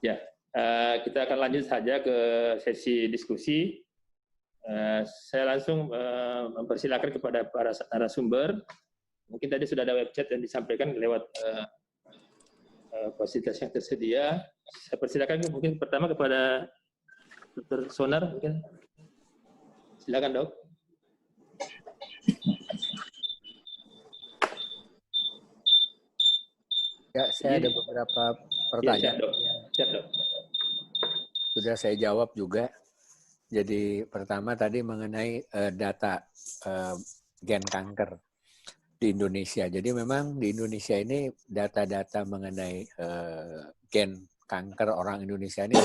Ya, kita akan lanjut saja ke sesi diskusi. Saya langsung mempersilakan kepada para narasumber. Mungkin tadi sudah ada web chat yang disampaikan lewat fasilitas yang tersedia. Saya persilakan mungkin pertama kepada Dr. Sonar, mungkin. Silakan, Dok. Ya, saya ada beberapa pertanyaan. Ya, siap, Dok. Siap, Dok. Sudah saya jawab juga. Jadi pertama tadi mengenai data gen kanker di Indonesia. Jadi memang di Indonesia ini data-data mengenai gen kanker orang Indonesia ini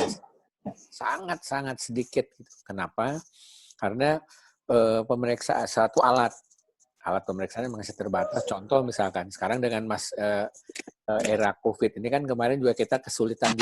sangat-sangat sedikit. Kenapa? Karena pemeriksaan satu alat pemeriksaan masih terbatas. Contoh misalkan sekarang dengan era COVID ini kan kemarin juga kita kesulitan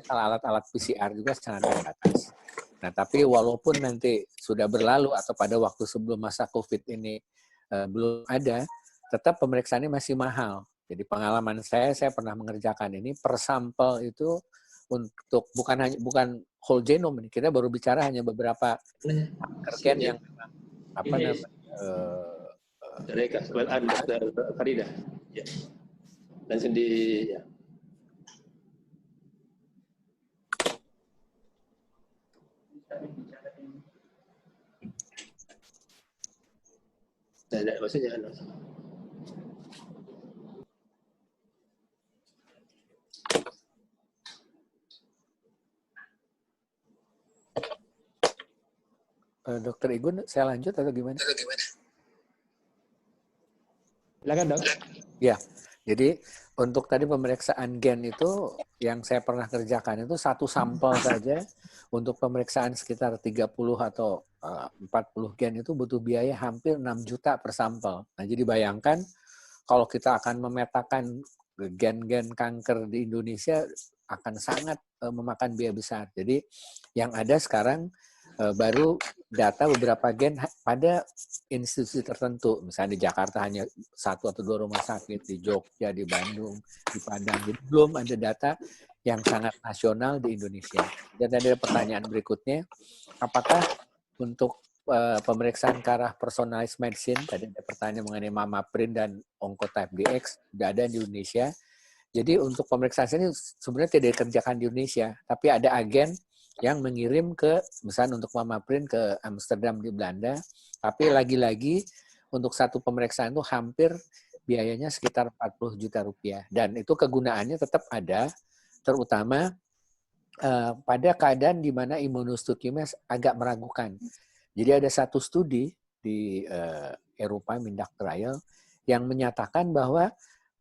kalau alat-alat PCR juga sangat terbatas. Nah, tapi walaupun nanti sudah berlalu atau pada waktu sebelum masa COVID ini belum ada, tetap pemeriksaannya masih mahal. Jadi pengalaman saya pernah mengerjakan ini per sampel itu untuk bukan whole genome ini, kita baru bicara hanya beberapa kanker gen yang memang apa namanya Dr. Farida. Ya. Langsung di ya. Tidak, maksudnya Dokter Igun, saya lanjut atau gimana? Silakan, Dok. Ya, jadi untuk tadi pemeriksaan gen itu yang saya pernah kerjakan itu satu sampel saja untuk pemeriksaan sekitar 30 atau 40 gen itu butuh biaya hampir 6 juta per sampel. Nah, jadi bayangkan kalau kita akan memetakan gen-gen kanker di Indonesia akan sangat memakan biaya besar. Jadi yang ada sekarang baru data beberapa gen pada institusi tertentu. Misalnya di Jakarta hanya 1 atau 2 rumah sakit, di Jogja, di Bandung, di Padang. Jadi belum ada data yang sangat nasional di Indonesia. Dan ada pertanyaan berikutnya, apakah untuk pemeriksaan ke arah personalized medicine, tadi ada pertanyaan mengenai MammaPrint dan Oncotype DX, sudah ada di Indonesia. Jadi untuk pemeriksaan ini sebenarnya tidak dikerjakan di Indonesia, tapi ada agen yang mengirim ke, misalnya untuk MammaPrint ke Amsterdam di Belanda, tapi lagi-lagi untuk satu pemeriksaan itu hampir biayanya sekitar 40 juta rupiah. Dan itu kegunaannya tetap ada, terutama pada keadaan di mana imunohistochemia agak meragukan. Jadi ada satu studi di Eropa, Mindak Trial, yang menyatakan bahwa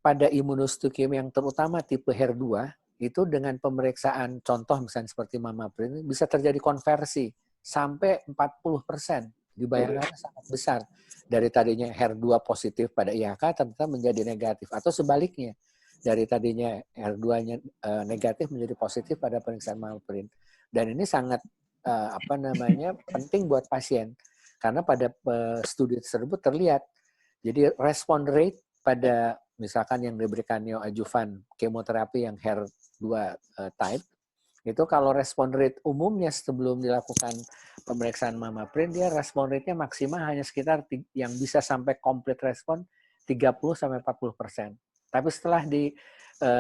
pada imunohistochemia yang terutama tipe HER2, itu dengan pemeriksaan contoh misalnya seperti MammaPrint bisa terjadi konversi sampai 40%. Dibayangkan sangat besar. Dari tadinya HER2 positif pada IHK ternyata menjadi negatif. Atau sebaliknya, dari tadinya HER2-nya negatif menjadi positif pada pemeriksaan MammaPrint. Dan ini sangat penting buat pasien. Karena pada studi tersebut terlihat, jadi respon rate pada misalkan yang diberikan neoadjuvan kemoterapi yang HER2 type, itu kalau respon rate umumnya sebelum dilakukan pemeriksaan MammaPrint, dia respon rate-nya maksimal hanya sekitar yang bisa sampai complete respon 30-40%. Tapi setelah di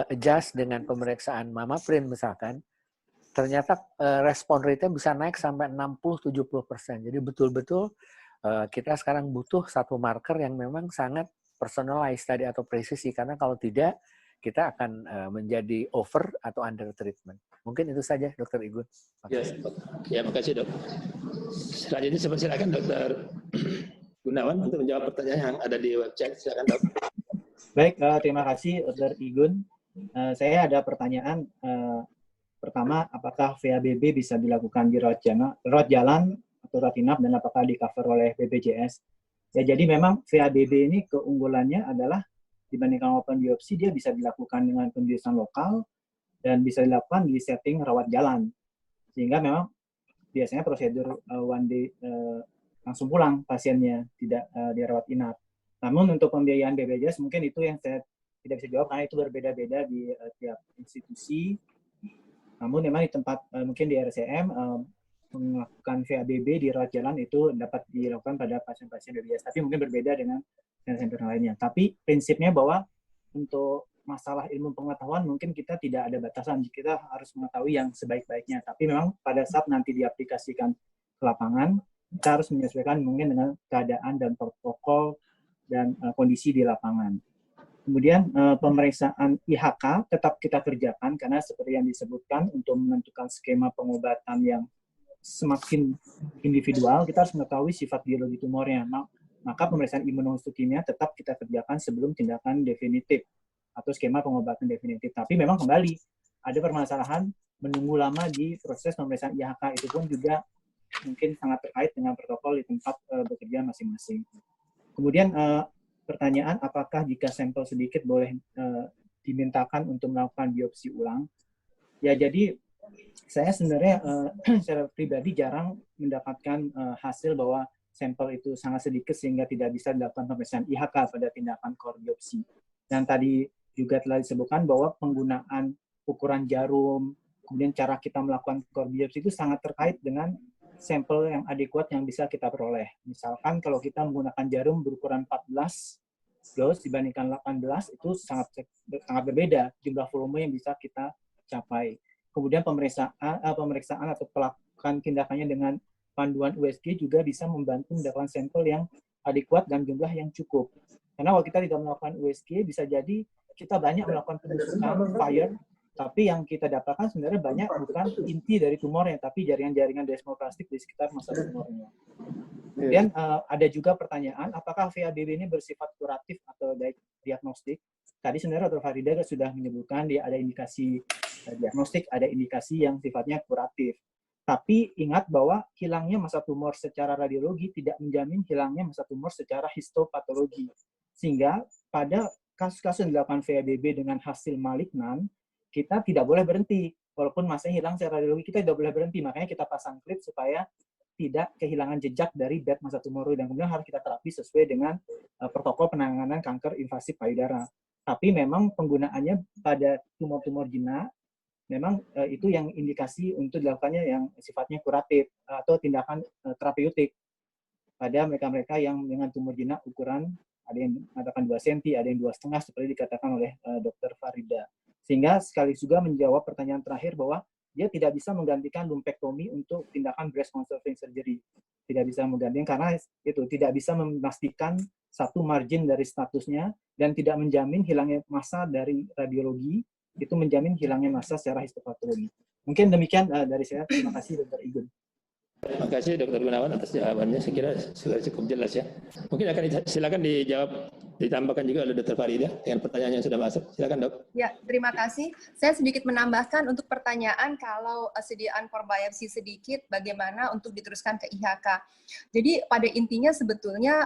adjust dengan pemeriksaan MammaPrint misalkan, ternyata respon rate-nya bisa naik sampai 60-70%. Jadi betul-betul kita sekarang butuh satu marker yang memang sangat personalized tadi atau presisi, karena kalau tidak kita akan menjadi over atau under treatment. Mungkin itu saja, Dr. Igun. Ya, makasih, Dok. Selanjutnya saya persilakan Dr. Gunawan untuk menjawab pertanyaan yang ada di web chat. Silakan, Dok. Baik, terima kasih Dr. Igun. Saya ada pertanyaan. Pertama, apakah VABB bisa dilakukan di rawat jalan atau rawat inap, dan apakah di-cover oleh BPJS? Ya, jadi memang VABB ini keunggulannya adalah dibandingkan open biopsi, dia bisa dilakukan dengan pembiusan lokal dan bisa dilakukan di setting rawat jalan. Sehingga memang biasanya prosedur one day langsung pulang pasiennya, tidak dirawat inap. Namun untuk pembiayaan BPJS mungkin itu yang saya tidak bisa jawab karena itu berbeda-beda di tiap institusi. Namun memang di tempat mungkin di RSCM melakukan VABB di rawat jalan itu dapat dilakukan pada pasien-pasien BPJS, tapi mungkin berbeda dengan center lainnya. Tapi prinsipnya bahwa untuk masalah ilmu pengetahuan mungkin kita tidak ada batasan, kita harus mengetahui yang sebaik-baiknya. Tapi memang pada saat nanti diaplikasikan ke lapangan, kita harus menyesuaikan mungkin dengan keadaan dan protokol dan kondisi di lapangan. Kemudian pemeriksaan IHK tetap kita kerjakan karena seperti yang disebutkan untuk menentukan skema pengobatan yang semakin individual, kita harus mengetahui sifat biologi tumornya. Maka pemeriksaan imunohistokimia tetap kita kerjakan sebelum tindakan definitif atau skema pengobatan definitif. Tapi memang kembali ada permasalahan menunggu lama di proses pemeriksaan IHK, itu pun juga mungkin sangat terkait dengan protokol di tempat bekerja masing-masing. Kemudian pertanyaan, apakah jika sampel sedikit boleh dimintakan untuk melakukan biopsi ulang? Ya, jadi saya sebenarnya secara pribadi jarang mendapatkan hasil bahwa sampel itu sangat sedikit sehingga tidak bisa dilakukan pemeriksaan IHK pada tindakan core biopsi. Dan tadi juga telah disebutkan bahwa penggunaan ukuran jarum, kemudian cara kita melakukan core biopsi itu sangat terkait dengan sampel yang adekuat yang bisa kita peroleh. Misalkan kalau kita menggunakan jarum berukuran 14 dose dibandingkan 18, itu sangat berbeda jumlah volume yang bisa kita capai. Kemudian pemeriksaan atau pelakukan tindakannya dengan panduan USG juga bisa membantu mendapatkan sampel yang adekuat dan jumlah yang cukup. Karena kalau kita tidak melakukan USG, bisa jadi kita banyak melakukan penusukan fire, tapi yang kita dapatkan sebenarnya banyak bukan inti dari tumornya, tapi jaringan-jaringan desmoplastik di sekitar masa tumornya. Kemudian ada juga pertanyaan, apakah VABB ini bersifat kuratif atau diagnostik? Tadi sebenarnya Dr. Farida sudah menyebutkan dia ada indikasi diagnostik, ada indikasi yang sifatnya kuratif. Tapi ingat bahwa hilangnya massa tumor secara radiologi tidak menjamin hilangnya massa tumor secara histopatologi. Sehingga pada kasus-kasus yang dilakukan VABB dengan hasil malignan, kita tidak boleh berhenti. Walaupun massanya hilang secara radiologi, kita tidak boleh berhenti. Makanya kita pasang klip supaya tidak kehilangan jejak dari bed massa tumoroid, dan kemudian harus kita terapi sesuai dengan protokol penanganan kanker invasif payudara. Tapi memang penggunaannya pada tumor-tumor jinak, memang itu yang indikasi untuk dilakukannya yang sifatnya kuratif atau tindakan terapeutik pada mereka-mereka yang dengan tumor jinak ukuran ada yang mengatakan 2 cm, ada yang 2,5 seperti dikatakan oleh Dr. Farida. Sehingga sekaligus juga menjawab pertanyaan terakhir bahwa dia tidak bisa menggantikan lumpektomi untuk tindakan breast conserving surgery. Tidak bisa menggantikan karena itu tidak bisa memastikan satu margin dari statusnya dan tidak menjamin hilangnya massa dari radiologi, itu menjamin hilangnya massa secara histopatologi. Mungkin demikian dari saya. Terima kasih Dr. Igun. Terima kasih Dr. Gunawan atas jawabannya. Saya kira sudah cukup jelas ya. Mungkin akan silakan dijawab, ditambahkan juga oleh Dr. Farida dengan pertanyaan yang sudah masuk. Silakan Dok. Ya, terima kasih. Saya sedikit menambahkan untuk pertanyaan kalau sediaan core biopsi sedikit, bagaimana untuk diteruskan ke IHK. Jadi pada intinya sebetulnya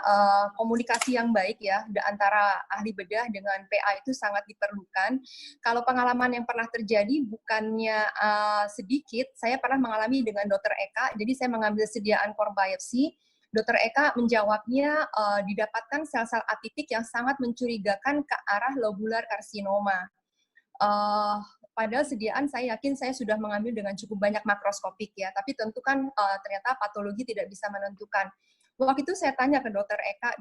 komunikasi yang baik ya antara ahli bedah dengan PA itu sangat diperlukan. Kalau pengalaman yang pernah terjadi bukannya sedikit, saya pernah mengalami dengan Dr. Eka. Jadi saya mengambil sediaan core biopsi. Dr. Eka menjawabnya didapatkan sel-sel atipik yang sangat mencurigakan ke arah lobular karsinoma. Padahal sediaan saya yakin saya sudah mengambil dengan cukup banyak makroskopik ya, tapi tentu kan ternyata patologi tidak bisa menentukan. Waktu itu saya tanya ke Dr. Eka,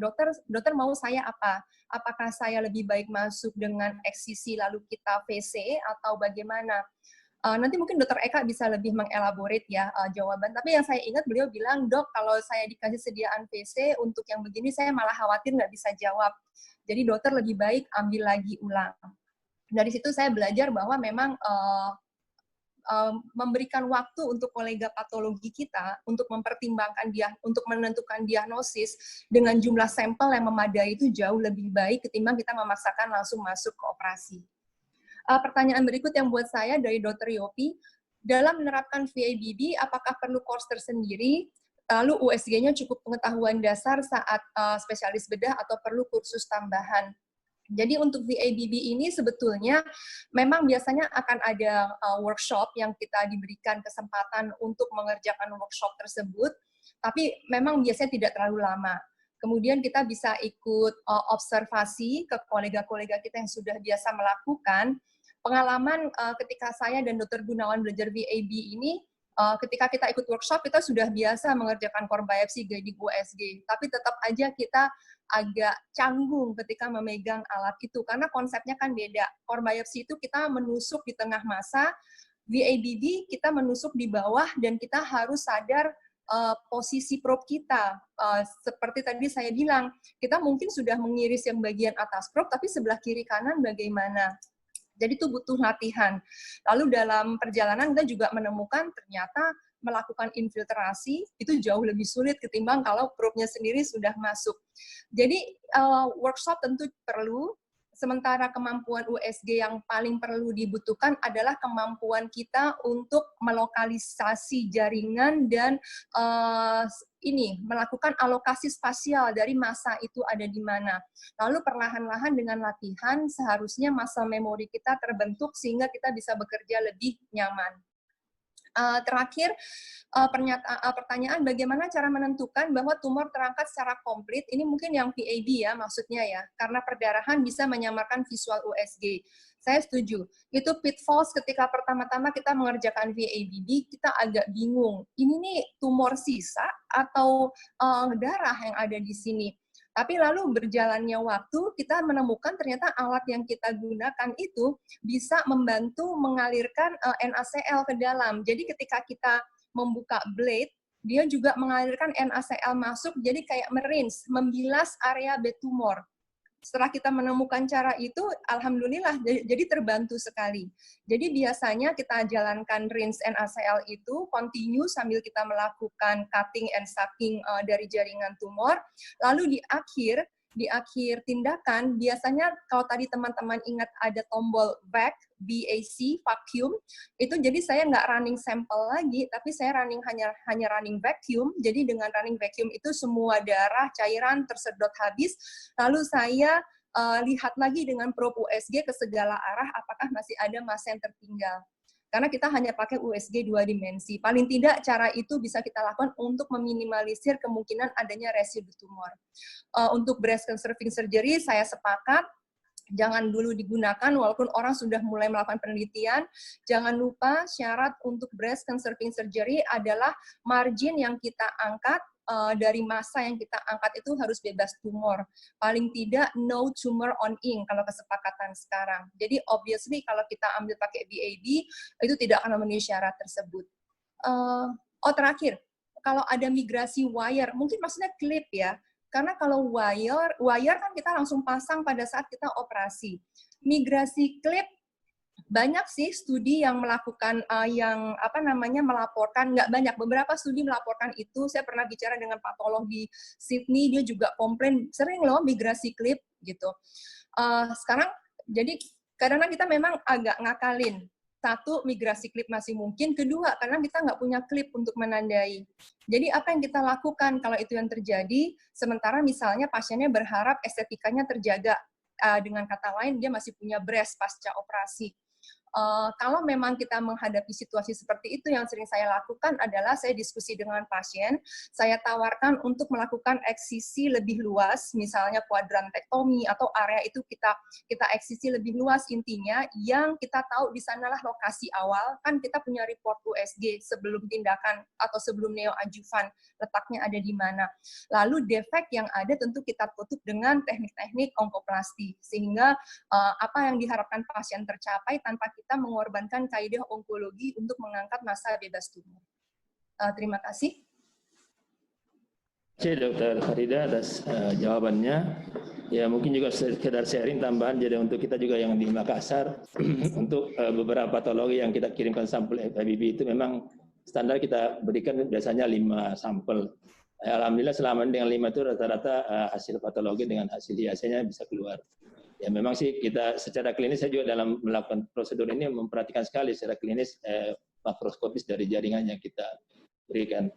dokter mau saya apa? Apakah saya lebih baik masuk dengan eksisi lalu kita VC atau bagaimana? Nanti mungkin Dr. Eka bisa lebih mengelaborate ya jawaban. Tapi yang saya ingat beliau bilang, dok kalau saya dikasih sediaan VC untuk yang begini saya malah khawatir nggak bisa jawab. Jadi dokter lebih baik ambil lagi ulang. Dari situ saya belajar bahwa memang memberikan waktu untuk kolega patologi kita untuk mempertimbangkan dia, untuk menentukan diagnosis dengan jumlah sampel yang memadai itu jauh lebih baik ketimbang kita memaksakan langsung masuk ke operasi. Pertanyaan berikut yang buat saya dari Dr. Yopi, dalam menerapkan VABB, apakah perlu course tersendiri, lalu USG-nya cukup pengetahuan dasar saat spesialis bedah atau perlu kursus tambahan? Jadi untuk VABB ini sebetulnya memang biasanya akan ada workshop yang kita diberikan kesempatan untuk mengerjakan workshop tersebut, tapi memang biasanya tidak terlalu lama. Kemudian kita bisa ikut observasi ke kolega-kolega kita yang sudah biasa melakukan. pengalaman ketika saya dan Dr. Gunawan belajar VAB ini, ketika kita ikut workshop, kita sudah biasa mengerjakan core biopsy guiding USG, tapi tetap aja kita agak canggung ketika memegang alat itu, karena konsepnya kan beda. Core biopsy itu kita menusuk di tengah massa, VABB kita menusuk di bawah, dan kita harus sadar posisi probe kita. Seperti tadi saya bilang, kita mungkin sudah mengiris yang bagian atas probe, tapi sebelah kiri kanan bagaimana? Jadi itu butuh latihan. Lalu dalam perjalanan kita juga menemukan ternyata melakukan infiltrasi itu jauh lebih sulit ketimbang kalau probe-nya sendiri sudah masuk. Jadi workshop tentu perlu, sementara kemampuan USG yang paling perlu dibutuhkan adalah kemampuan kita untuk melokalisasi jaringan dan melakukan alokasi spasial dari massa itu ada di mana. Lalu perlahan-lahan dengan latihan seharusnya muscle memory kita terbentuk sehingga kita bisa bekerja lebih nyaman. Terakhir, pertanyaan bagaimana cara menentukan bahwa tumor terangkat secara komplit, ini mungkin yang VAB ya maksudnya ya, karena perdarahan bisa menyamarkan visual USG. Saya setuju. Itu pitfalls ketika pertama-tama kita mengerjakan VABB, kita agak bingung. Ini nih tumor sisa atau darah yang ada di sini. Tapi lalu berjalannya waktu, kita menemukan ternyata alat yang kita gunakan itu bisa membantu mengalirkan NaCl ke dalam. Jadi ketika kita membuka blade, dia juga mengalirkan NaCl masuk, jadi kayak membilas area bed tumor. Setelah kita menemukan cara itu, alhamdulillah, jadi terbantu sekali. Jadi biasanya kita jalankan rinse NaCl itu continue sambil kita melakukan cutting and sucking dari jaringan tumor. Lalu di akhir tindakan, biasanya kalau tadi teman-teman ingat ada tombol vac, vacuum, itu jadi saya nggak running sampel lagi, tapi saya hanya running vacuum. Jadi dengan running vacuum itu semua darah, cairan tersedot habis, lalu saya lihat lagi dengan probe USG ke segala arah apakah masih ada massa yang tertinggal. Karena kita hanya pakai USG 2 dimensi. Paling tidak cara itu bisa kita lakukan untuk meminimalisir kemungkinan adanya residu tumor. Untuk breast conserving surgery, saya sepakat, jangan dulu digunakan walaupun orang sudah mulai melakukan penelitian. Jangan lupa syarat untuk breast conserving surgery adalah margin yang kita angkat dari massa yang kita angkat itu harus bebas tumor. Paling tidak no tumor on ink kalau kesepakatan sekarang. Jadi obviously kalau kita ambil pakai VAB itu tidak akan memenuhi syarat tersebut. Terakhir, kalau ada migrasi wire, mungkin maksudnya clip ya. Karena kalau wire kan kita langsung pasang pada saat kita operasi. Migrasi klip, banyak sih studi yang melakukan, melaporkan, nggak banyak, beberapa studi melaporkan itu. Saya pernah bicara dengan patolog di Sydney, dia juga komplain, sering loh migrasi klip, gitu. Sekarang, jadi kadang-kadang kita memang agak ngakalin. Satu, migrasi klip masih mungkin. Kedua, karena kita nggak punya klip untuk menandai. Jadi apa yang kita lakukan kalau itu yang terjadi, sementara misalnya pasiennya berharap estetikanya terjaga, dengan kata lain dia masih punya breast pasca operasi. Kalau memang kita menghadapi situasi seperti itu, yang sering saya lakukan adalah saya diskusi dengan pasien, saya tawarkan untuk melakukan eksisi lebih luas, misalnya kuadrantektomi atau area itu kita eksisi lebih luas. Intinya yang kita tahu di sanalah lokasi awal, kan kita punya report USG sebelum tindakan atau sebelum neoadjuvan, letaknya ada di mana. Lalu defek yang ada tentu kita tutup dengan teknik-teknik onkoplasti, sehingga apa yang diharapkan pasien tercapai tanpa kita mengorbankan kaidah onkologi untuk mengangkat massa bebas tumor. Terima kasih. Terima kasih Dr. Farida atas jawabannya. Ya mungkin juga sekedar sharing tambahan, jadi untuk kita juga yang di Makassar, untuk beberapa patologi yang kita kirimkan sampel FIBB itu memang standar kita berikan biasanya 5 sampel. Alhamdulillah selama ini dengan 5 itu rata-rata hasil patologi dengan hasil hiasenya bisa keluar. Ya memang sih kita secara klinis, saya juga dalam melakukan prosedur ini memperhatikan sekali secara klinis makroskopis dari jaringan yang kita berikan.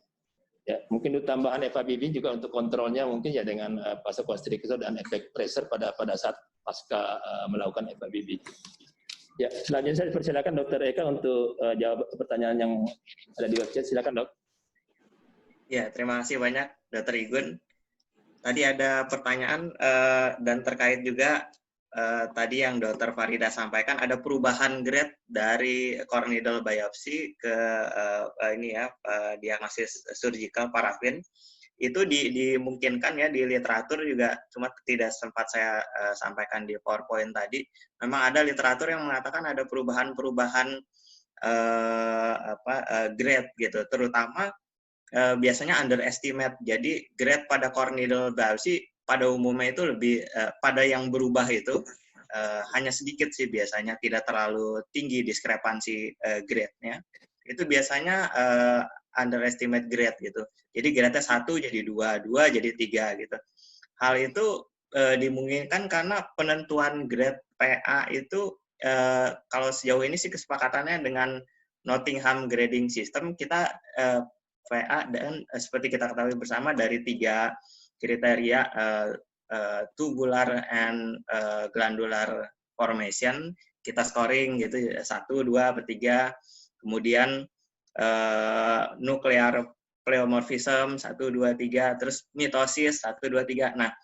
Ya, mungkin untuk tambahan FIBB juga untuk kontrolnya mungkin ya dengan vasoconstrictor dan efek pressure pada saat pasca melakukan FIBB. Ya, selanjutnya saya persilakan Dr. Eka untuk jawab pertanyaan yang ada di webchat. Silakan, Dok. Ya, terima kasih banyak Dr. Igun. Tadi ada pertanyaan dan terkait juga tadi yang Dr. Farida sampaikan ada perubahan grade dari core needle biopsy ke diagnosis surgical parafin. Itu dimungkinkan ya di literatur juga, cuma tidak sempat saya sampaikan di PowerPoint tadi. Memang ada literatur yang mengatakan ada perubahan-perubahan grade gitu, terutama biasanya underestimate. Jadi grade pada core needle biopsy pada umumnya itu lebih pada yang berubah itu hanya sedikit sih biasanya, tidak terlalu tinggi diskrepansi grade-nya. Itu biasanya underestimate grade gitu. Jadi grade-nya 1 jadi 2, 2 jadi 3 gitu. Hal itu dimungkinkan karena penentuan grade PA itu kalau sejauh ini sih kesepakatannya dengan Nottingham Grading System, kita PA dan seperti kita ketahui bersama dari 3 kriteria tubular and glandular formation, kita scoring gitu 1, 2, 3, kemudian nuclear pleomorphism 1, 2, 3, terus mitosis 1, 2, 3. Nah,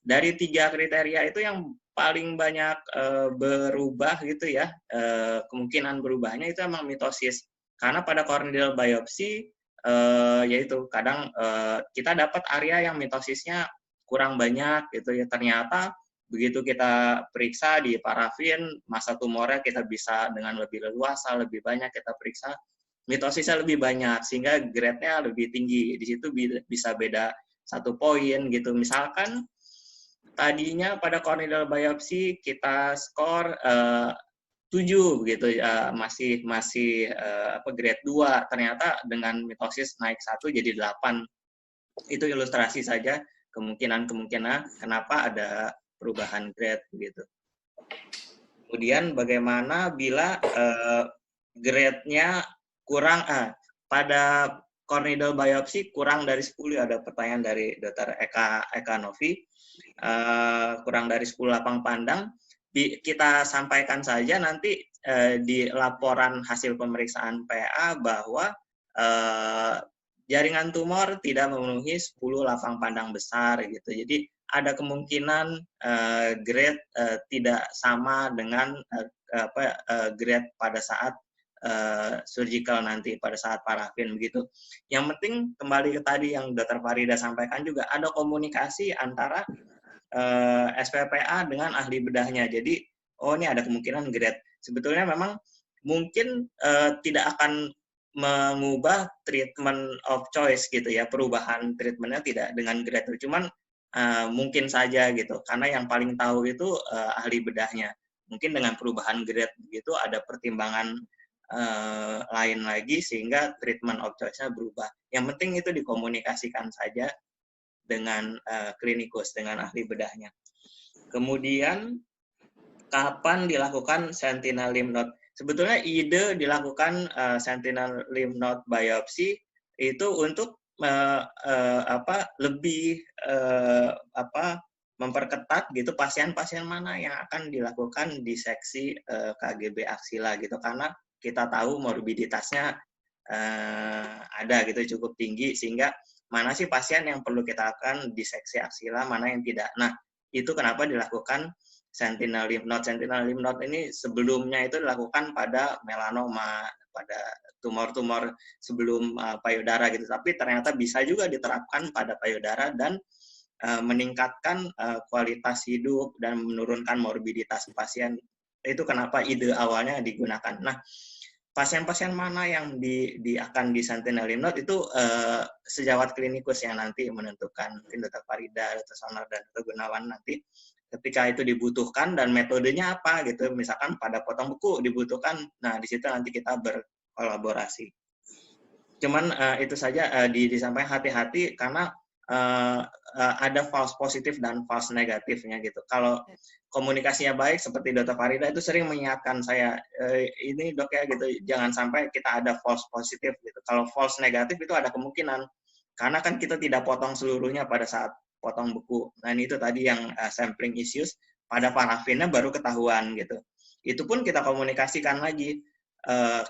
dari 3 kriteria itu yang paling banyak berubah gitu ya, kemungkinan berubahnya itu emang mitosis. Karena pada core needle biopsy yaitu kadang kita dapat area yang mitosisnya kurang banyak gitu ya. Ternyata begitu kita periksa di parafin, massa tumornya kita bisa dengan lebih leluasa, lebih banyak kita periksa, mitosisnya lebih banyak sehingga grade-nya lebih tinggi. Di situ bisa beda 1 poin gitu. Misalkan tadinya pada core needle biopsy kita skor 7 gitu ya, masih grade 2, ternyata dengan mitosis naik 1 jadi 8. Itu ilustrasi saja kemungkinan kenapa ada perubahan grade gitu. Kemudian bagaimana bila grade-nya kurang pada core needle biopsy kurang dari 10, ada pertanyaan dari Dr. Eka Novi, kurang dari 10 lapang pandang. Kita sampaikan saja nanti di laporan hasil pemeriksaan PA bahwa jaringan tumor tidak memenuhi 10 lapang pandang besar gitu. Jadi ada kemungkinan grade tidak sama dengan grade pada saat surgical nanti, pada saat parafin begitu. Yang penting kembali ke tadi yang Dr. Farida sampaikan juga, ada komunikasi antara SPPA dengan ahli bedahnya. Jadi, ini ada kemungkinan grade. Sebetulnya memang mungkin tidak akan mengubah treatment of choice gitu ya, perubahan treatmentnya tidak dengan grade. Cuman mungkin saja gitu, karena yang paling tahu itu ahli bedahnya. Mungkin dengan perubahan grade begitu ada pertimbangan lain lagi sehingga treatment of choice-nya berubah. Yang penting itu dikomunikasikan saja dengan klinikus, dengan ahli bedahnya. Kemudian, kapan dilakukan sentinel lymph node? Sebetulnya ide dilakukan sentinel lymph node biopsy itu untuk lebih memperketat gitu pasien-pasien mana yang akan dilakukan diseksi KGB aksila gitu, karena kita tahu morbiditasnya ada gitu cukup tinggi, sehingga mana sih pasien yang perlu kita lakukan diseksi aksila, mana yang tidak. Nah, itu kenapa dilakukan sentinel lymph node. Sentinel lymph node ini sebelumnya itu dilakukan pada melanoma, pada tumor-tumor sebelum payudara gitu. Tapi ternyata bisa juga diterapkan pada payudara dan meningkatkan kualitas hidup dan menurunkan morbiditas pasien. Itu kenapa ide awalnya digunakan. Nah, pasien-pasien mana yang akan di sentinel lymph node itu sejawat klinikus yang nanti menentukan. Mungkin Dr. Farida, Dr. Sonar, dan Dr. Gunawan nanti ketika itu dibutuhkan dan metodenya apa gitu. Misalkan pada potong beku dibutuhkan, nah di situ nanti kita berkolaborasi. Cuman itu saja disampaikan hati-hati karena ada false positif dan false negatifnya gitu. Kalau komunikasinya baik seperti Dr. Farida itu sering mengingatkan saya, ini dok ya gitu, jangan sampai kita ada false positif gitu. Kalau false negatif itu ada kemungkinan, karena kan kita tidak potong seluruhnya pada saat potong beku. Nah itu tadi yang sampling issues, pada parafinnya baru ketahuan gitu. Itu pun kita komunikasikan lagi.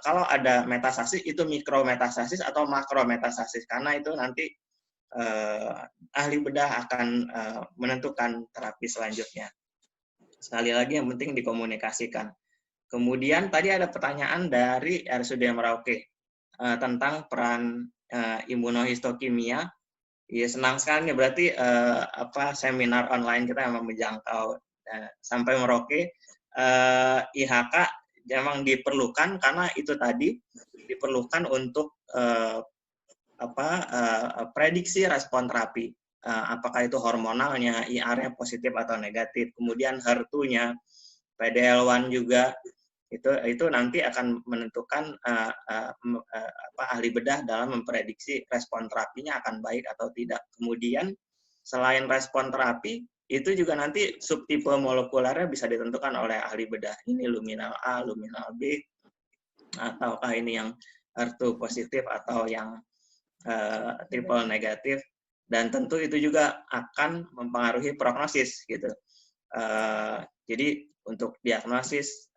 Kalau ada metastasis itu mikrometastasis atau makrometastasis, karena itu nanti ahli bedah akan menentukan terapi selanjutnya. Sekali lagi yang penting dikomunikasikan. Kemudian tadi ada pertanyaan dari RSUD Merauke tentang peran imunohistokimia. Ya, senang sekali nih, berarti seminar online kita memang menjangkau sampai Merauke. IHK memang diperlukan karena itu tadi diperlukan untuk prediksi respon terapi. Apakah itu hormonalnya, IR-nya positif atau negatif, kemudian HER2-nya, PDL1 juga, itu nanti akan menentukan ahli bedah dalam memprediksi respon terapinya akan baik atau tidak. Kemudian selain respon terapi, itu juga nanti subtipe molekulernya bisa ditentukan oleh ahli bedah. Ini luminal A, luminal B, ataukah ini yang HER2 positif atau yang triple negatif. Dan tentu itu juga akan mempengaruhi prognosis gitu. Jadi untuk diagnosis,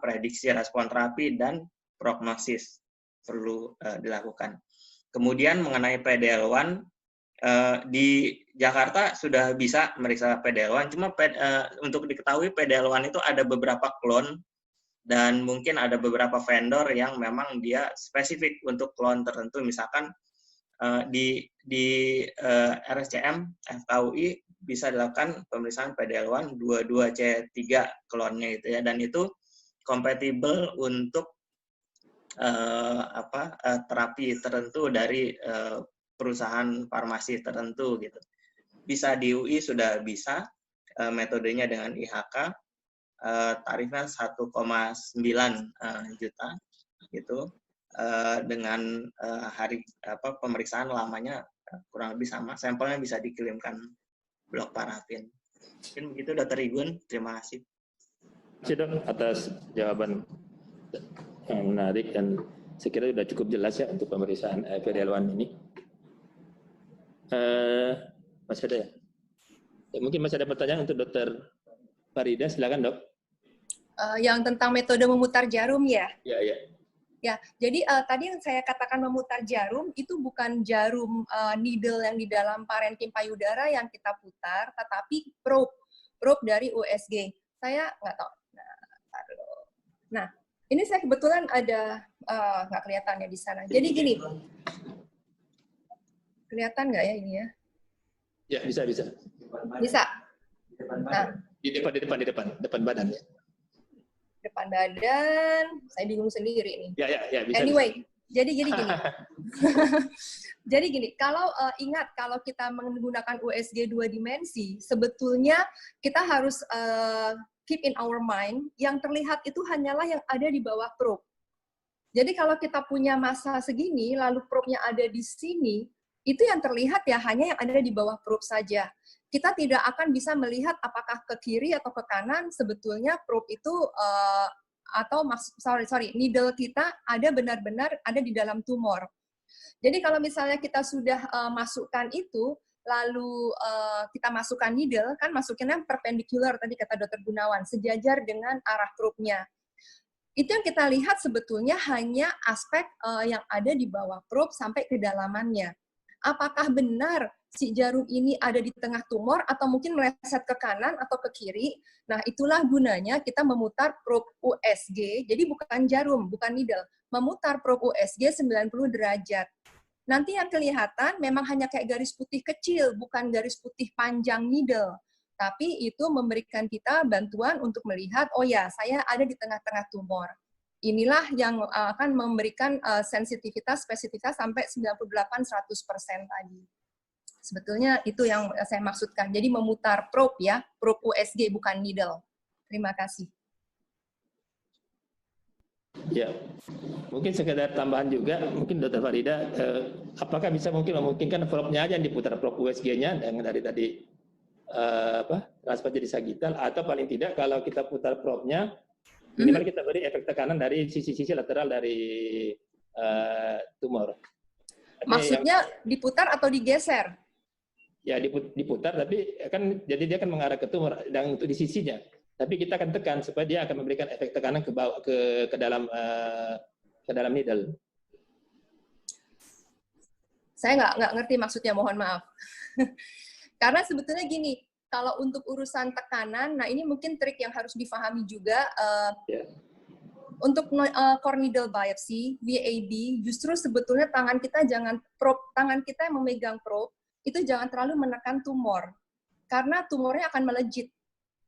prediksi respon terapi dan prognosis perlu dilakukan. Kemudian mengenai PDL1, di Jakarta sudah bisa meriksa PDL1, cuma untuk diketahui PDL1 itu ada beberapa klon dan mungkin ada beberapa vendor yang memang dia spesifik untuk klon tertentu. Misalkan di RSCM FKUI bisa dilakukan pemeriksaan PDL1 22C3 klonnya itu ya, dan itu kompatibel untuk terapi tertentu dari perusahaan farmasi tertentu gitu. Bisa di UI sudah bisa metodenya dengan IHK, tarifnya 1,9 juta gitu. Dengan hari pemeriksaan lamanya kurang lebih sama, sampelnya bisa dikirimkan blok parafin. Mungkin begitu Dr. Igun, terima kasih. Terima kasih dok atas jawaban yang menarik dan sekiranya sudah cukup jelas ya untuk pemeriksaan PDL1 ini. Masih ada ya? Mungkin masih ada pertanyaan untuk Dr. Farida, silakan dok. Yang tentang metode memutar jarum ya? Ya, ya. Ya, jadi tadi yang saya katakan memutar jarum itu bukan jarum needle yang di dalam parenkim payudara yang kita putar, tetapi probe dari USG. Saya nggak tahu. Nah, ini saya kebetulan ada nggak kelihatan ya di sana. Jadi gini, kelihatan nggak ya ini ya? Ya, bisa. Bisa. Nah, di depan badan ya. Depan badan, saya bingung sendiri nih. Ya, bisa. Anyway, bisa. jadi gini. Jadi gini, kalau ingat kalau kita menggunakan USG 2 dimensi, sebetulnya kita harus keep in our mind yang terlihat itu hanyalah yang ada di bawah probe. Jadi kalau kita punya massa segini, lalu probe-nya ada di sini, itu yang terlihat ya hanya yang ada di bawah probe saja. Kita tidak akan bisa melihat apakah ke kiri atau ke kanan sebetulnya probe itu needle kita ada benar-benar ada di dalam tumor. Jadi kalau misalnya kita sudah masukkan itu, lalu kita masukkan needle, kan masukinnya perpendicular tadi kata Dr. Gunawan, sejajar dengan arah probe-nya. Itu yang kita lihat sebetulnya hanya aspek yang ada di bawah probe sampai kedalamannya. Apakah benar si jarum ini ada di tengah tumor atau mungkin meleset ke kanan atau ke kiri? Nah, itulah gunanya kita memutar probe USG. Jadi bukan jarum, bukan needle. Memutar probe USG 90 derajat. Nanti yang kelihatan memang hanya kayak garis putih kecil, bukan garis putih panjang needle. Tapi itu memberikan kita bantuan untuk melihat, oh ya, saya ada di tengah-tengah tumor. Inilah yang akan memberikan sensitivitas, spesifitas sampai 98-100% tadi. Sebetulnya itu yang saya maksudkan. Jadi memutar probe ya, probe USG bukan needle. Terima kasih. Ya, mungkin sekedar tambahan juga, mungkin Dr. Farida, apakah bisa memungkinkan probe-nya aja yang diputar, probe USG-nya yang dari tadi transfer jadi sagital, atau paling tidak kalau kita putar probe-nya, minimal kita beri efek tekanan dari sisi-sisi lateral dari tumor. Maksudnya diputar atau digeser? Ya diputar, tapi kan jadi dia akan mengarah ke tumor dan untuk di sisinya. Tapi kita akan tekan supaya dia akan memberikan efek tekanan ke bawah ke dalam needle. Saya nggak ngerti maksudnya, mohon maaf. Karena sebetulnya gini, kalau untuk urusan tekanan, nah ini mungkin trik yang harus difahami juga. Untuk core needle biopsy, VAB, justru sebetulnya tangan kita tangan kita yang memegang probe, itu jangan terlalu menekan tumor. Karena tumornya akan melejit.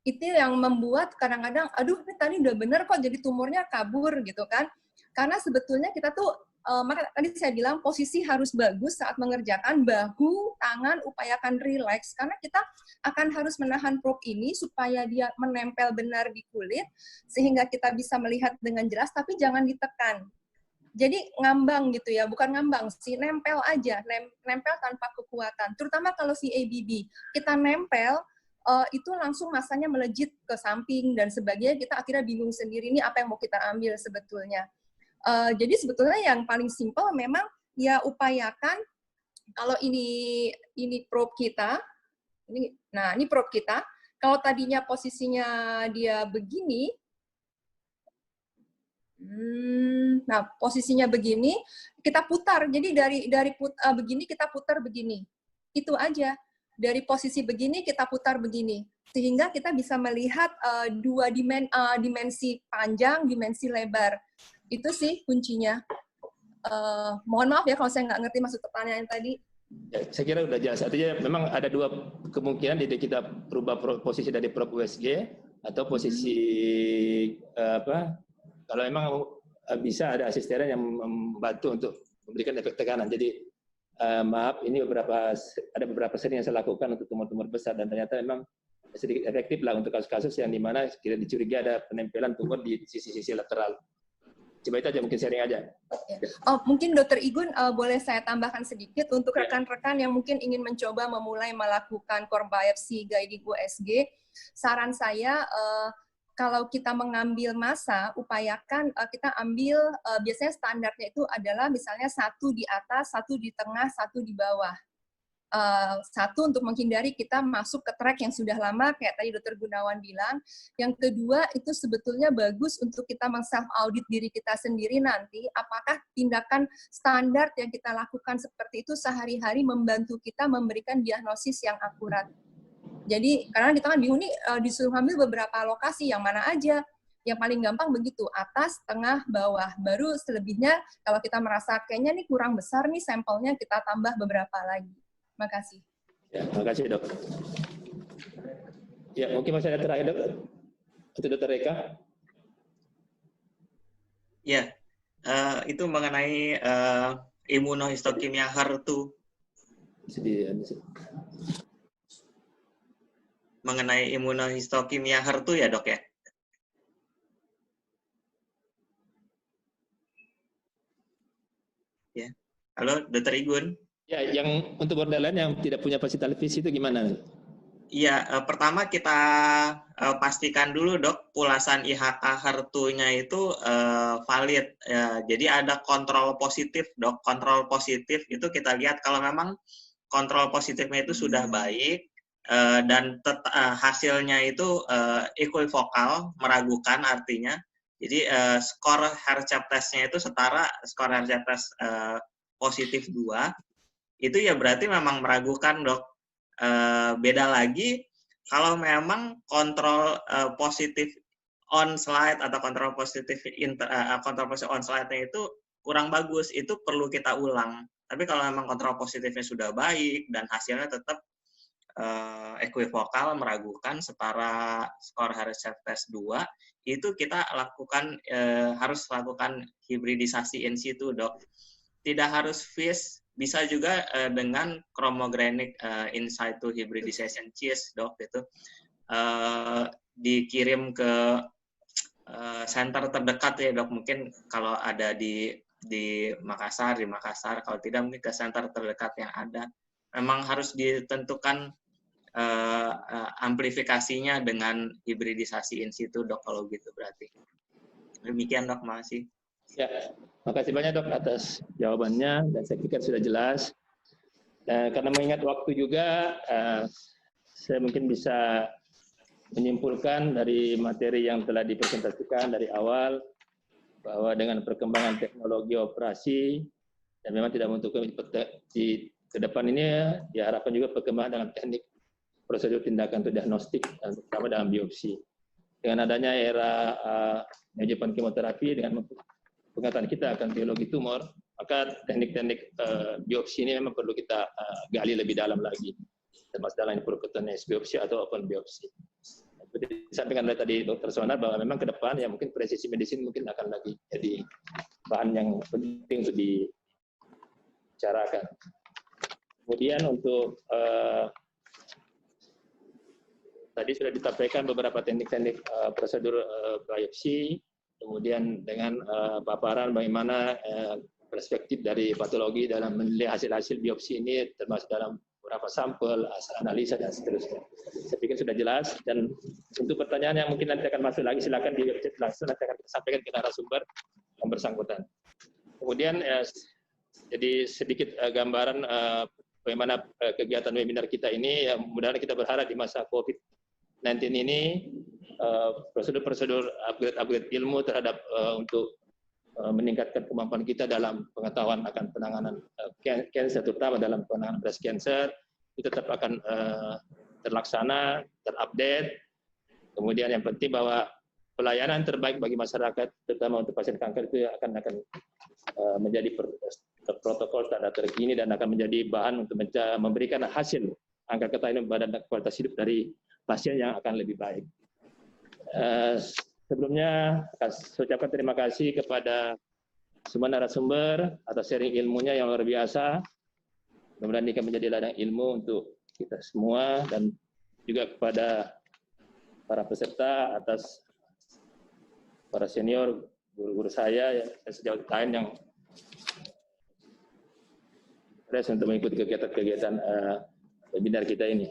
Itu yang membuat kadang-kadang, aduh ini tadi udah bener kok jadi tumornya kabur gitu kan. Karena sebetulnya kita tuh, maka tadi saya bilang posisi harus bagus saat mengerjakan, bahu, tangan, upayakan relax. Karena kita akan harus menahan probe ini supaya dia menempel benar di kulit, sehingga kita bisa melihat dengan jelas, tapi jangan ditekan. Jadi ngambang gitu ya, bukan ngambang sih, nempel aja, nempel tanpa kekuatan. Terutama kalau VABB, kita nempel, itu langsung masanya melejit ke samping dan sebagainya, kita akhirnya bingung sendiri ini apa yang mau kita ambil sebetulnya. Jadi sebetulnya yang paling simpel memang ya upayakan kalau ini probe kita, ini probe kita, kalau tadinya posisinya dia begini, nah posisinya begini, kita putar. Jadi dari begini kita putar begini, itu aja. Dari posisi begini kita putar begini, sehingga kita bisa melihat dua dimensi panjang, dimensi lebar. Itu sih kuncinya. Mohon maaf ya kalau saya nggak ngerti maksud pertanyaan tadi. Ya, saya kira udah jelas. Artinya memang ada dua kemungkinan, jadi kita berubah posisi dari probe USG atau posisi kalau memang bisa ada asistennya yang membantu untuk memberikan efek tekanan. Jadi maaf, ini ada beberapa sering yang saya lakukan untuk tumor-tumor besar dan ternyata memang sedikit efektif lah untuk kasus-kasus yang dimana kita dicurigai ada penempelan tumor di sisi-sisi lateral. Coba itu aja, mungkin sharing aja. Oh, mungkin Dr. Igun boleh saya tambahkan sedikit untuk rekan-rekan yang mungkin ingin mencoba memulai melakukan core biopsy guiding USG. Saran saya, kalau kita mengambil massa, upayakan kita ambil, biasanya standarnya itu adalah misalnya 1 di atas, 1 di tengah, 1 di bawah. 1 untuk menghindari kita masuk ke track yang sudah lama, kayak tadi Dr. Gunawan bilang. Yang kedua, itu sebetulnya bagus untuk kita self-audit diri kita sendiri nanti, apakah tindakan standar yang kita lakukan seperti itu sehari-hari membantu kita memberikan diagnosis yang akurat. Jadi, karena kita kan bingung nih, disuruh ambil beberapa lokasi, yang mana aja. Yang paling gampang begitu, atas, tengah, bawah. Baru selebihnya, kalau kita merasa kayaknya nih kurang besar nih sampelnya, kita tambah beberapa lagi. Terima kasih. Ya, terima kasih dok. Ya, mungkin masih ada terakhir dok. Untuk Dr. Eka. Ya, itu mengenai imunohistokimia HER2. Mengenai imunohistokimia HER2 ya dok ya? Ya, halo Dr. Igun. Ya, yang untuk borderline yang tidak punya fasilitas televisi itu gimana? Iya, pertama kita pastikan dulu dok, pulasan IHK HER2-nya itu valid. Jadi ada kontrol positif dok, kontrol positif itu kita lihat kalau memang kontrol positifnya itu sudah baik, dan hasilnya itu equivokal, meragukan artinya. Jadi skor Hercept test-nya itu setara skor Hercept test positif 2, itu ya berarti memang meragukan dok. Beda lagi kalau memang kontrol positif on slide atau kontrol positif on slide-nya itu kurang bagus, itu perlu kita ulang. Tapi kalau memang kontrol positifnya sudah baik dan hasilnya tetap equivokal, meragukan, setara skor Hercept test 2, itu kita lakukan harus lakukan hibridisasi in situ dok. Tidak harus FISH, bisa juga dengan chromogenic in situ hybridization CIS dok, itu dikirim ke center terdekat ya dok, mungkin kalau ada di Makassar, kalau tidak mungkin ke center terdekat yang ada. Memang harus ditentukan amplifikasinya dengan hibridisasi in situ dok, kalau gitu berarti. Demikian dok, makasih. Ya, makasih banyak dok atas jawabannya dan saya pikir sudah jelas. Dan karena mengingat waktu juga, saya mungkin bisa menyimpulkan dari materi yang telah dipresentasikan dari awal bahwa dengan perkembangan teknologi operasi dan memang tidak untuk di ke depan ini diharapkan juga perkembangan dengan teknik prosedur tindakan untuk diagnostik, terutama dalam biopsi. Dengan adanya era neoadjuvant kemoterapi dengan pengetahuan kita akan biologi tumor, maka teknik-teknik biopsi ini memang perlu kita gali lebih dalam lagi, termasuk dalam percutaneous biopsi atau open biopsi. Seperti disampaikan oleh tadi Dr. Sonar bahwa memang ke depan ya mungkin presisi medicine mungkin akan lagi jadi bahan yang penting untuk dibicarakan. Kemudian untuk tadi sudah disampaikan beberapa teknik-teknik prosedur biopsi, kemudian dengan paparan bagaimana perspektif dari patologi dalam menilai hasil-hasil biopsi ini, termasuk dalam beberapa sampel, hasil analisa, dan seterusnya. Saya pikir sudah jelas, dan untuk pertanyaan yang mungkin nanti akan masuk lagi, silakan di website langsung, nanti akan kita sampaikan ke narasumber yang bersangkutan. Kemudian, jadi sedikit gambaran bagaimana kegiatan webinar kita ini, ya mudah-mudahan kita berharap di masa COVID-19 ini, prosedur-prosedur upgrade ilmu terhadap untuk meningkatkan kemampuan kita dalam pengetahuan akan penanganan cancer, terutama dalam penanganan breast cancer, itu tetap akan terlaksana, terupdate. Kemudian yang penting bahwa pelayanan terbaik bagi masyarakat, terutama untuk pasien kanker, itu akan menjadi protokol standar terkini dan akan menjadi bahan untuk memberikan hasil angka ketahanan badan dan kualitas hidup dari pasien yang akan lebih baik. Sebelumnya, saya ucapkan terima kasih kepada semua narasumber atas sharing ilmunya yang luar biasa. Mudah-mudahan ini akan menjadi ladang ilmu untuk kita semua, dan juga kepada para peserta atas para senior, guru-guru saya, dan sejauh lain yang untuk mengikuti kegiatan-kegiatan webinar kita ini.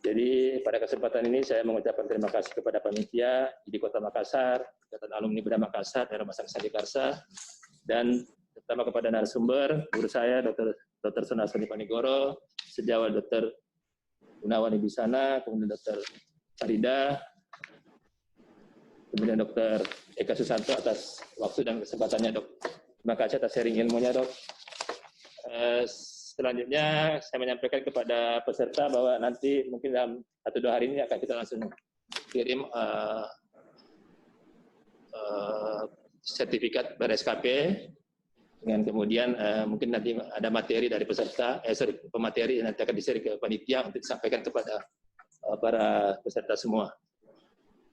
Jadi pada kesempatan ini saya mengucapkan terima kasih kepada panitia di Kota Makassar, Ikatan Alumni Muda Makassar, dari Rumah Sakit Sandi Karsa, dan terutama kepada narasumber, guru saya Dr. Sonasoni Panigoro, sejawat Dr. Gunawan Ibisana, kemudian Dr. Farida, kemudian Dr. Eka Susanto atas waktu dan kesempatannya, Dok. Terima kasih atas sharing ilmunya, Dok. Selanjutnya saya menyampaikan kepada peserta bahwa nanti mungkin dalam 1-2 hari ini akan kita langsung kirim sertifikat ber-SKP, dengan kemudian mungkin nanti ada materi dari peserta, pemateri nanti akan di-share ke panitia untuk disampaikan kepada para peserta semua.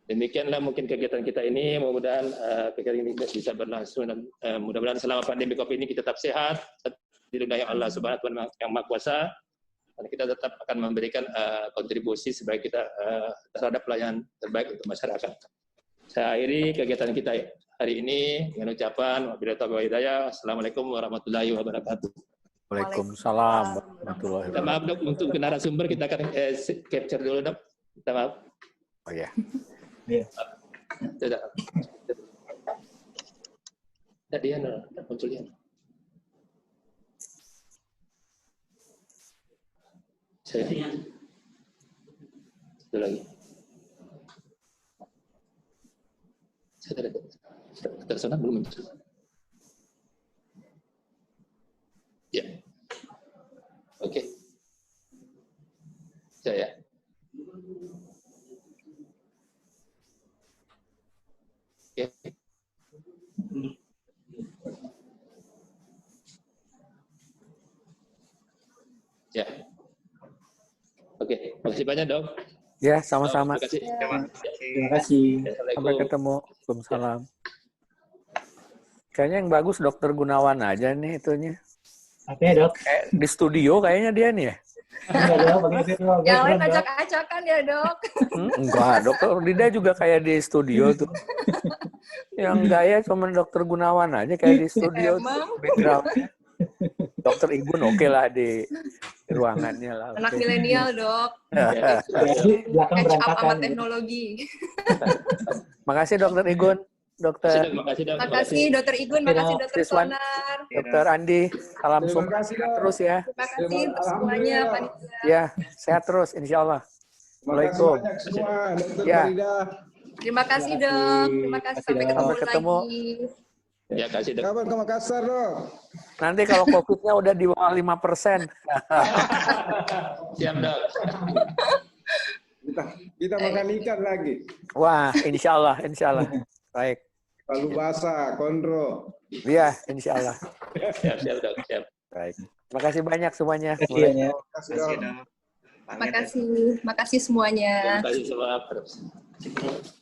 Demikianlah mungkin kegiatan kita ini, mudah-mudahan kegiatan ini bisa berlangsung, dan mudah-mudahan selama pandemi COVID ini kita tetap sehat, dilindungi Allah Subhanahu wa Ta'ala yang Maha Kuasa, dan kita tetap akan memberikan kontribusi sebagai kita terhadap pelayanan terbaik untuk masyarakat. Saya akhiri kegiatan kita hari ini dengan ucapan wabillahi taufiq wal hidayah. Assalamualaikum warahmatullahi wabarakatuh. Waalaikumsalam warahmatullahi wabarakatuh. Maaf, Dok, untuk narasumber kita akan capture dulu, Dok. Kita maaf. Oh ya. Iya. Tidak. Tidak, dia muncul dia. Saya satu lagi. Saya tidak tersana belum muncul. Ya. Oke. Saya. Oke. Ya. Oke, terima kasih banyak, Dok. Ya, sama-sama. Terima kasih. Sampai ketemu. Waalaikumsalam. Kayaknya yang bagus Dokter Gunawan aja nih itunya. Apa ya, Dok? Di studio kayaknya dia nih ya. Yang lain acak-acakan ya, Dok. Enggak, Dokter Dida juga kayak di studio tuh. Yang gaya cuma Dokter Gunawan aja kayak di studio tuh, background-nya. Dokter Igun oke lah di ruangannya lah. Anak milenial, Dok. Belakang Catch up sama berantakan. teknologi. Makasih Dokter Igun. Dokter. Terima kasih Dokter Igun, makasih Dokter Sonar. Dokter Andi, salam sukses terus ya. Terima kasih untuk semuanya, panitia. Ya, sehat terus insya Allah. Waalaikumsalam. Semua, Dokter Ya. Farida. Terima kasih, Dok. Terima kasih, sampai ketemu Sampai ketemu. lagi. Ya, kasih dok. Kapan ke Makassar, Dok? Nanti kalau COVID-nya udah di bawah 5%. Siap dok. Kita makan ikan lagi. Wah, insya Allah. Baik. Palu basah, kondro. Iya, insya Allah. Siap dok. Siap. Baik. Terima kasih banyak semuanya. Terima kasih banyak. Kasih, Kasih Dok. dong. Pamit ya. Makasih semuanya. Terima kasih semua.